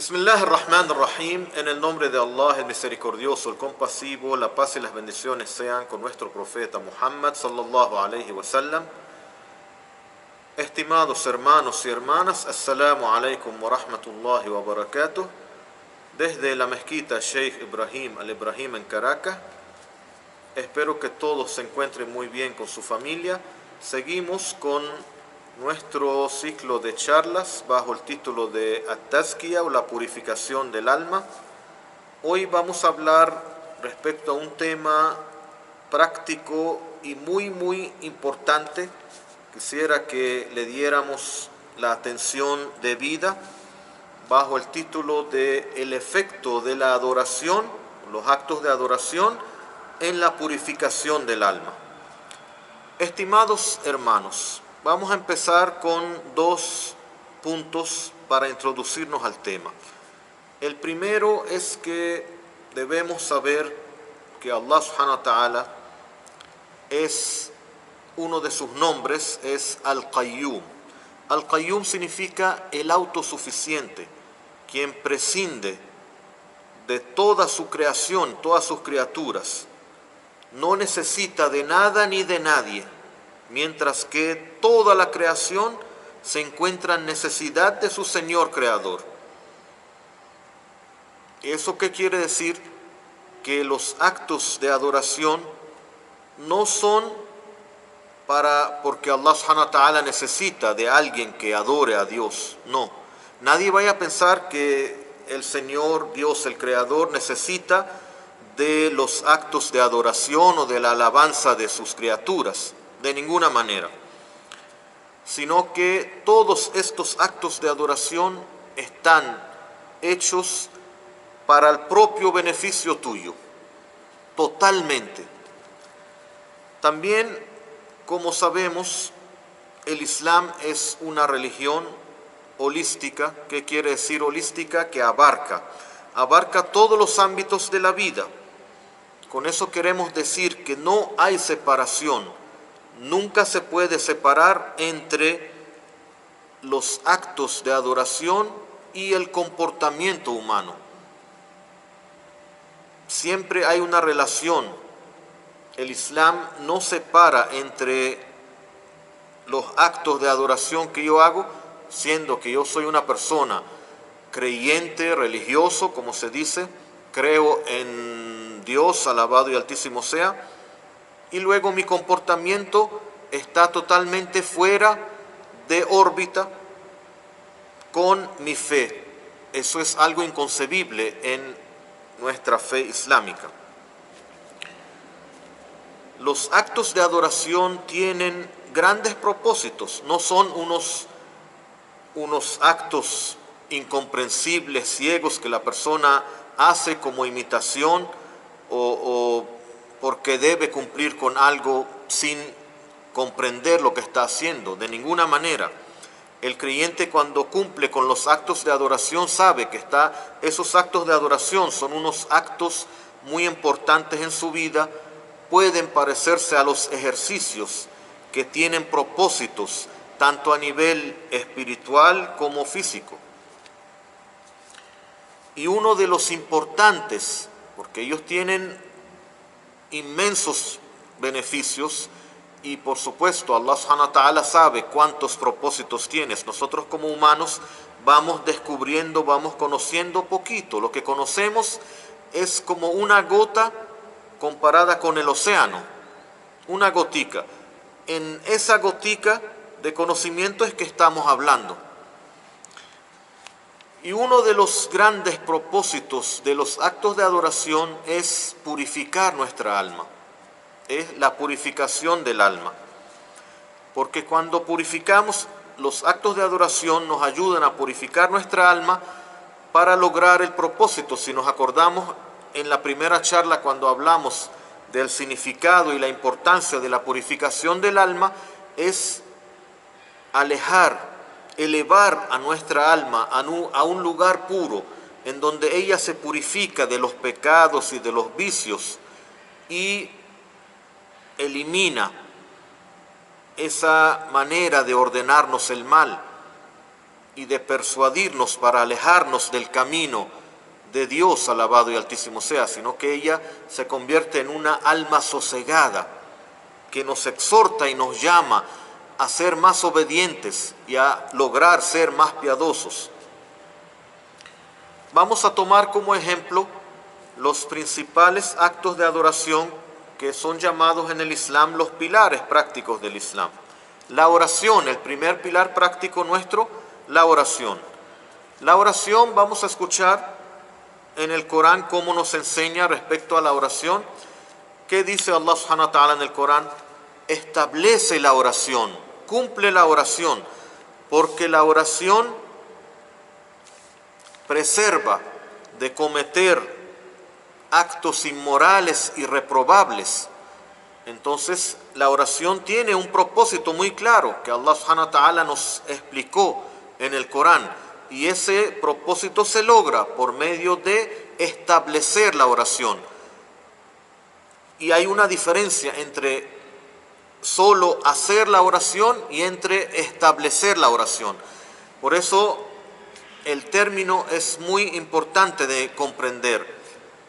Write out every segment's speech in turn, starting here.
Bismillah ar-Rahman ar-Rahim, en el nombre de Allah, el misericordioso, el compasivo, la paz y las bendiciones sean con nuestro profeta Muhammad sallallahu alayhi wa sallam. Estimados hermanos y hermanas, assalamu alaikum wa rahmatullahi wa barakatuh. Desde la mezquita Sheikh Ibrahim al-Ibrahim en Caracas, espero que todos se encuentren muy bien con su familia. Seguimos con nuestro ciclo de charlas bajo el título de At-Tazkiya o la purificación del alma. Hoy vamos a hablar respecto a un tema práctico y muy importante. Quisiera que le diéramos la atención debida bajo el título de el efecto de la adoración, los actos de adoración en la purificación del alma. Estimados hermanos, vamos a empezar con dos puntos para introducirnos al tema. El primero es que debemos saber que Allah subhanahu wa ta'ala es uno de sus nombres, es Al-Qayyum. Al-Qayyum significa el autosuficiente, quien prescinde de toda su creación, todas sus criaturas. No necesita de nada ni de nadie, mientras que toda la creación se encuentra en necesidad de su Señor Creador. ¿Eso qué quiere decir? Que los actos de adoración no son porque Allah subhanahu wa ta'ala necesita de alguien que adore a Dios. No, nadie vaya a pensar que el Señor, Dios, el Creador, necesita de los actos de adoración o de la alabanza de sus criaturas. De ninguna manera, sino que todos estos actos de adoración están hechos para el propio beneficio tuyo, totalmente. También, como sabemos, el Islam es una religión holística. ¿Qué quiere decir holística? Que abarca todos los ámbitos de la vida. Con eso queremos decir que no hay separación. Nunca se puede separar entre los actos de adoración y el comportamiento humano. Siempre hay una relación. El Islam no separa entre los actos de adoración que yo hago, siendo que yo soy una persona creyente, religioso, como se dice, creo en Dios, alabado y altísimo sea, y luego mi comportamiento está totalmente fuera de órbita con mi fe. Eso es algo inconcebible en nuestra fe islámica. Los actos de adoración tienen grandes propósitos, no son unos actos incomprensibles, ciegos, que la persona hace como imitación o porque debe cumplir con algo sin comprender lo que está haciendo. De ninguna manera. El creyente, cuando cumple con los actos de adoración, sabe que esos actos de adoración son unos actos muy importantes en su vida. Pueden parecerse a los ejercicios que tienen propósitos tanto a nivel espiritual como físico. Y uno de los importantes, porque ellos tienen inmensos beneficios, y por supuesto Allah subhanahu wa ta'ala sabe cuántos propósitos tienes. Nosotros como humanos vamos descubriendo, vamos conociendo poquito. Lo que conocemos es como una gota comparada con el océano, una gotica. En esa gotica de conocimiento es que estamos hablando. Y uno de los grandes propósitos de los actos de adoración es purificar nuestra alma. Es la purificación del alma. Porque cuando purificamos, los actos de adoración nos ayudan a purificar nuestra alma para lograr el propósito. Si nos acordamos en la primera charla, cuando hablamos del significado y la importancia de la purificación del alma, es elevar a nuestra alma a un lugar puro, en donde ella se purifica de los pecados y de los vicios y elimina esa manera de ordenarnos el mal. y de persuadirnos para alejarnos del camino de Dios, alabado y altísimo sea, sino que ella se convierte en una alma sosegada que nos exhorta y nos llama a ser más obedientes y a lograr ser más piadosos. Vamos a tomar como ejemplo los principales actos de adoración que son llamados en el Islam los pilares prácticos del Islam. La oración, el primer pilar práctico nuestro, la oración. La oración, vamos a escuchar en el Corán cómo nos enseña respecto a la oración. ¿Qué dice Allah subhanahu wa ta'ala en el Corán? Establece la oración, cumple la oración, porque la oración preserva de cometer actos inmorales y reprobables. Entonces la oración tiene un propósito muy claro que Allah subhanahu wa ta'ala nos explicó en el Corán, y ese propósito se logra por medio de establecer la oración. Y hay una diferencia entre solo hacer la oración y entre establecer la oración. Por eso el término es muy importante de comprender.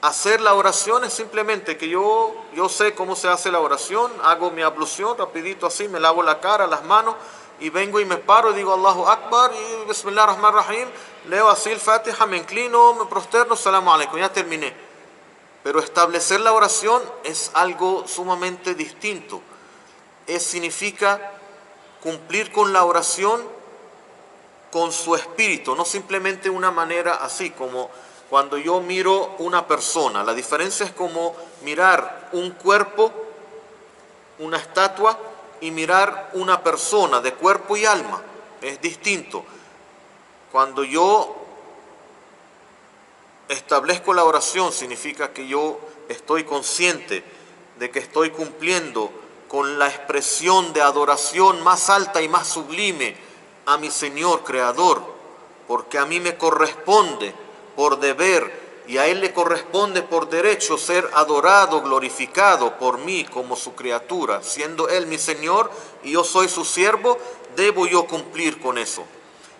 Hacer la oración es simplemente que yo sé cómo se hace la oración, hago mi ablución rapidito así, me lavo la cara, las manos, y vengo y me paro y digo Allahu Akbar y Bismillah ar-Rahman ar-Rahim, leo así el Fatiha, me inclino, me prosterno, Salamu Alaikum, ya terminé. Pero establecer la oración es algo sumamente distinto. Significa cumplir con la oración con su espíritu, no simplemente una manera así como cuando yo miro una persona. La diferencia es como mirar un cuerpo, una estatua, y mirar una persona de cuerpo y alma. Es distinto. Cuando yo establezco la oración, significa que yo estoy consciente de que estoy cumpliendo con la expresión de adoración más alta y más sublime a mi Señor Creador, porque a mí me corresponde por deber y a Él le corresponde por derecho ser adorado, glorificado por mí como su criatura. Siendo Él mi Señor y yo soy su siervo, debo yo cumplir con eso.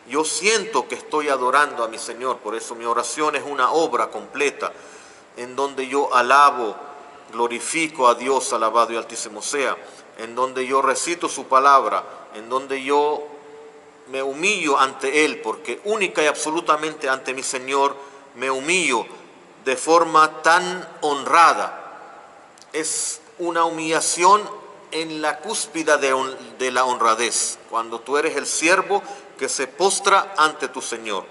Yo siento que estoy adorando a mi Señor, por eso mi oración es una obra completa en donde yo alabo, glorifico a Dios, alabado y altísimo sea, en donde yo recito su palabra, en donde yo me humillo ante Él, porque única y absolutamente ante mi Señor me humillo de forma tan honrada. Es una humillación en la cúspide de la honradez, cuando tú eres el siervo que se postra ante tu Señor.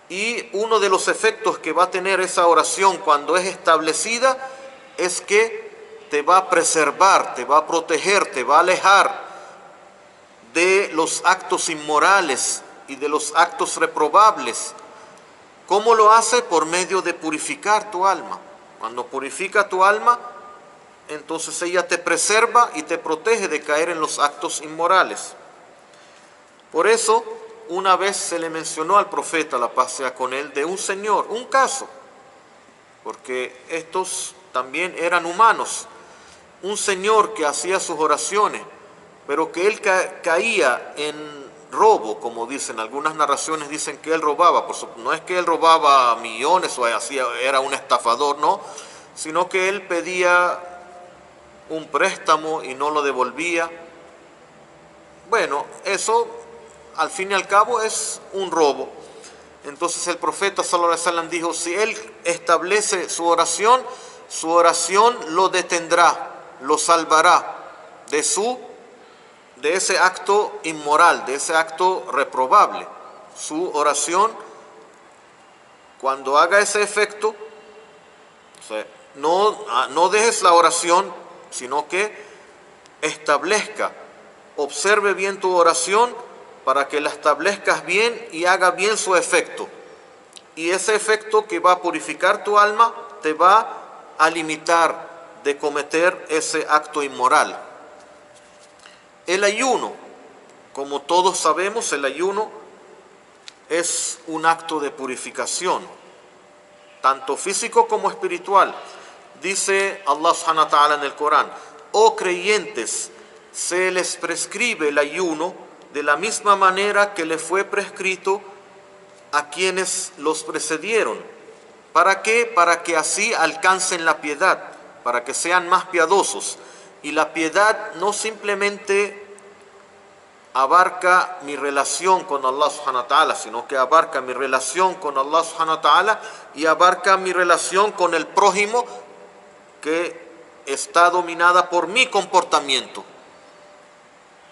Y uno de los efectos que va a tener esa oración cuando es establecida es que te va a preservar, te va a proteger, te va a alejar de los actos inmorales y de los actos reprobables. ¿Cómo lo hace? Por medio de purificar tu alma. Cuando purifica tu alma, entonces ella te preserva y te protege de caer en los actos inmorales. Por eso, una vez se le mencionó al profeta, la paz sea con él, de un señor, un caso, porque estos también eran humanos, un señor que hacía sus oraciones, pero que él caía en robo, como dicen, algunas narraciones dicen que él robaba, no es que él robaba millones o hacía, era un estafador, no, sino que él pedía un préstamo y no lo devolvía. Bueno, eso al fin y al cabo es un robo. Entonces el profeta sallallahu alaihi wasallam dijo, si él establece su oración lo detendrá, lo salvará de ese acto inmoral, de ese acto reprobable. Su oración, cuando haga ese efecto, o sea, no dejes la oración, sino que establezca, observe bien tu oración para que la establezcas bien y haga bien su efecto. Y ese efecto que va a purificar tu alma te va a limitar de cometer ese acto inmoral. El ayuno, como todos sabemos, el ayuno es un acto de purificación, tanto físico como espiritual. Dice Allah subhanahu wa ta'ala en el Corán, oh creyentes, se les prescribe el ayuno de la misma manera que le fue prescrito a quienes los precedieron. ¿Para qué? Para que así alcancen la piedad, para que sean más piadosos. Y la piedad no simplemente abarca mi relación con Allah subhanahu wa ta'ala, sino que abarca mi relación con Allah subhanahu wa ta'ala y abarca mi relación con el prójimo, que está dominada por mi comportamiento.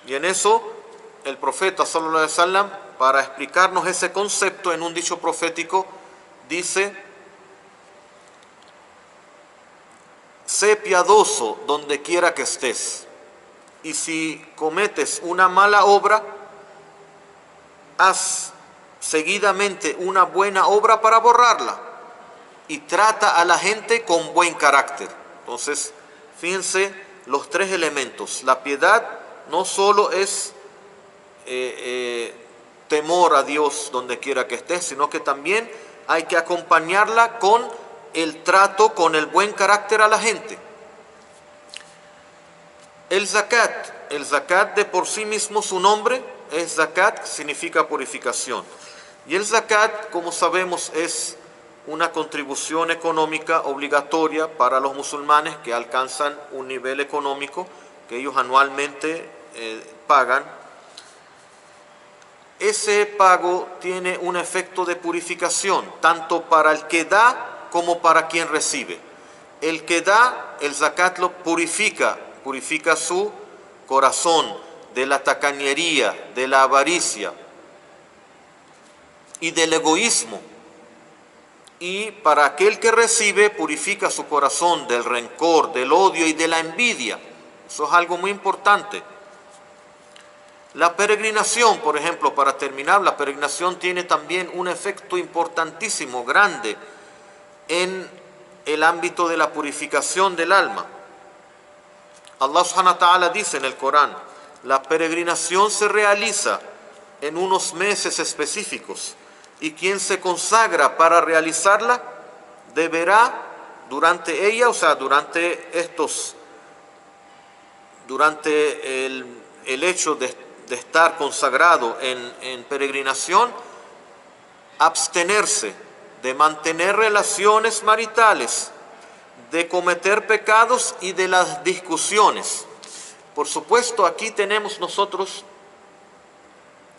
Y en eso el profeta sallallahu alaihi wasallam, para explicarnos ese concepto en un dicho profético, dice: sé piadoso donde quiera que estés, y si cometes una mala obra, haz seguidamente una buena obra para borrarla, y trata a la gente con buen carácter. Entonces, fíjense los tres elementos. La piedad no solo es temor a Dios donde quiera que estés, sino que también hay que acompañarla con el trato, con el buen carácter a la gente. El zakat de por sí mismo, su nombre es zakat, que significa purificación. Y el zakat, como sabemos, es una contribución económica obligatoria para los musulmanes que alcanzan un nivel económico que ellos anualmente pagan. Ese pago tiene un efecto de purificación, tanto para el que da como para quien recibe. El que da, el zakat lo purifica su corazón de la tacañería, de la avaricia y del egoísmo. Y para aquel que recibe, purifica su corazón del rencor, del odio y de la envidia. Eso es algo muy importante. La peregrinación, por ejemplo, para terminar, la peregrinación tiene también un efecto importantísimo, grande, en el ámbito de la purificación del alma. Allah subhanahu wa ta'ala dice en el Corán: la peregrinación se realiza en unos meses específicos, y quien se consagra para realizarla deberá durante ella, o sea, durante el hecho de estar consagrado en peregrinación, abstenerse de mantener relaciones maritales, de cometer pecados y de las discusiones. Por supuesto, aquí tenemos nosotros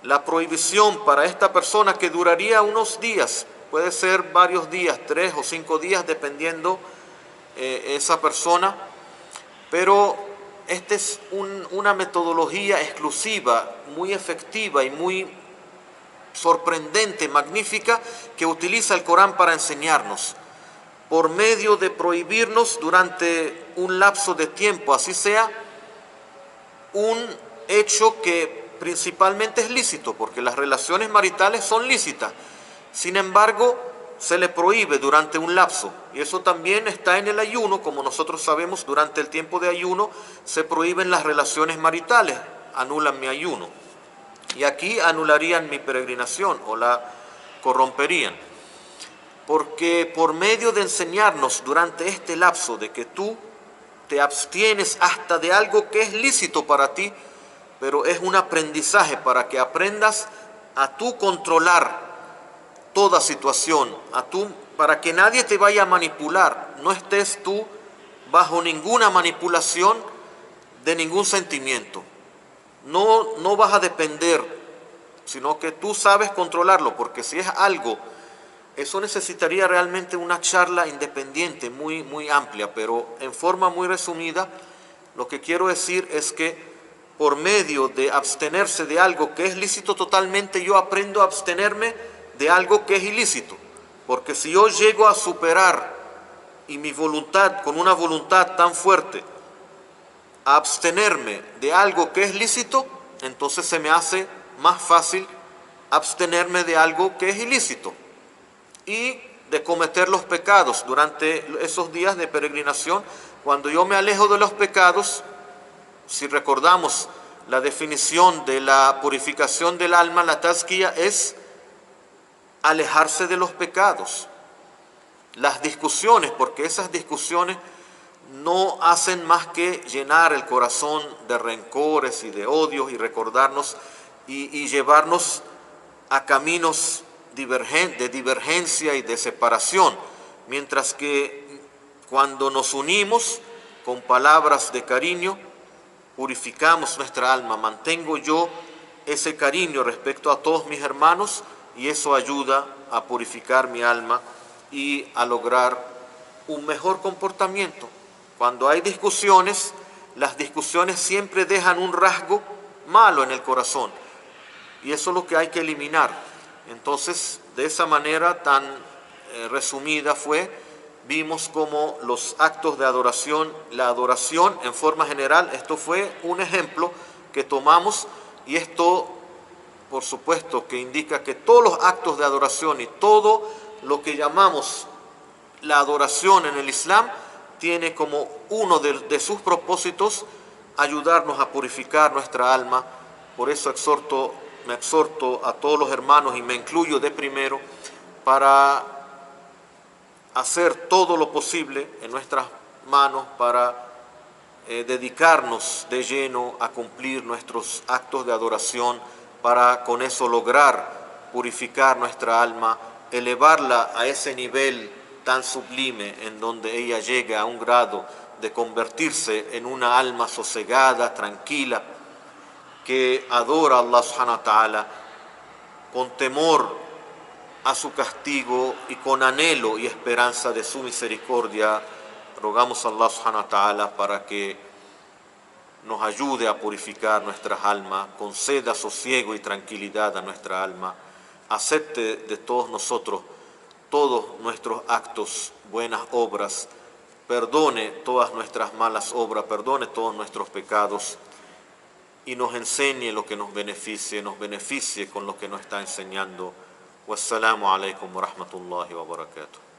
la prohibición para esta persona, que duraría unos días, puede ser varios días, 3 o 5 días, dependiendo esa persona, pero esta es una metodología exclusiva, muy efectiva y muy sorprendente, magnífica, que utiliza el Corán para enseñarnos, por medio de prohibirnos durante un lapso de tiempo, así sea, un hecho que principalmente es lícito, porque las relaciones maritales son lícitas. Sin embargo, se le prohíbe durante un lapso, y eso también está en el ayuno. Como nosotros sabemos, durante el tiempo de ayuno se prohíben las relaciones maritales, anulan mi ayuno, y aquí anularían mi peregrinación o la corromperían, porque por medio de enseñarnos durante este lapso de que tú te abstienes hasta de algo que es lícito para ti, pero es un aprendizaje para que aprendas a tú controlar toda situación, para que nadie te vaya a manipular, no estés tú bajo ninguna manipulación de ningún sentimiento. No vas a depender, sino que tú sabes controlarlo, porque si es algo, eso necesitaría realmente una charla independiente muy, muy amplia, pero en forma muy resumida, lo que quiero decir es que por medio de abstenerse de algo que es lícito totalmente, yo aprendo a abstenerme de algo que es ilícito. Porque si yo llego a superar y mi voluntad, con una voluntad tan fuerte, a abstenerme de algo que es lícito, entonces se me hace más fácil abstenerme de algo que es ilícito y de cometer los pecados durante esos días de peregrinación. Cuando yo me alejo de los pecados, si recordamos la definición de la purificación del alma, la tazkiya es alejarse de los pecados. Las discusiones, porque esas discusiones no hacen más que llenar el corazón de rencores y de odios y recordarnos y llevarnos a caminos de divergencia y de separación, mientras que cuando nos unimos con palabras de cariño, purificamos nuestra alma. Mantengo yo ese cariño respecto a todos mis hermanos y eso ayuda a purificar mi alma y a lograr un mejor comportamiento. Cuando hay discusiones, las discusiones siempre dejan un rasgo malo en el corazón y eso es lo que hay que eliminar. Entonces, de esa manera tan resumida vimos como los actos de adoración, la adoración en forma general, esto fue un ejemplo que tomamos y esto, por supuesto, que indica que todos los actos de adoración y todo lo que llamamos la adoración en el Islam tiene como uno de sus propósitos ayudarnos a purificar nuestra alma. Por eso me exhorto a todos los hermanos y me incluyo de primero para hacer todo lo posible en nuestras manos para dedicarnos de lleno a cumplir nuestros actos de adoración, para con eso lograr purificar nuestra alma, elevarla a ese nivel tan sublime en donde ella llega a un grado de convertirse en una alma sosegada, tranquila, que adora a Allah subhanahu wa ta'ala con temor a su castigo y con anhelo y esperanza de su misericordia. Rogamos a Allah subhanahu wa ta'ala para que nos ayude a purificar nuestras almas, conceda sosiego y tranquilidad a nuestra alma, acepte de todos nosotros todos nuestros actos, buenas obras, perdone todas nuestras malas obras, perdone todos nuestros pecados y nos enseñe lo que nos beneficie con lo que nos está enseñando. Wassalamu alaikum wa rahmatullahi wa barakatuh.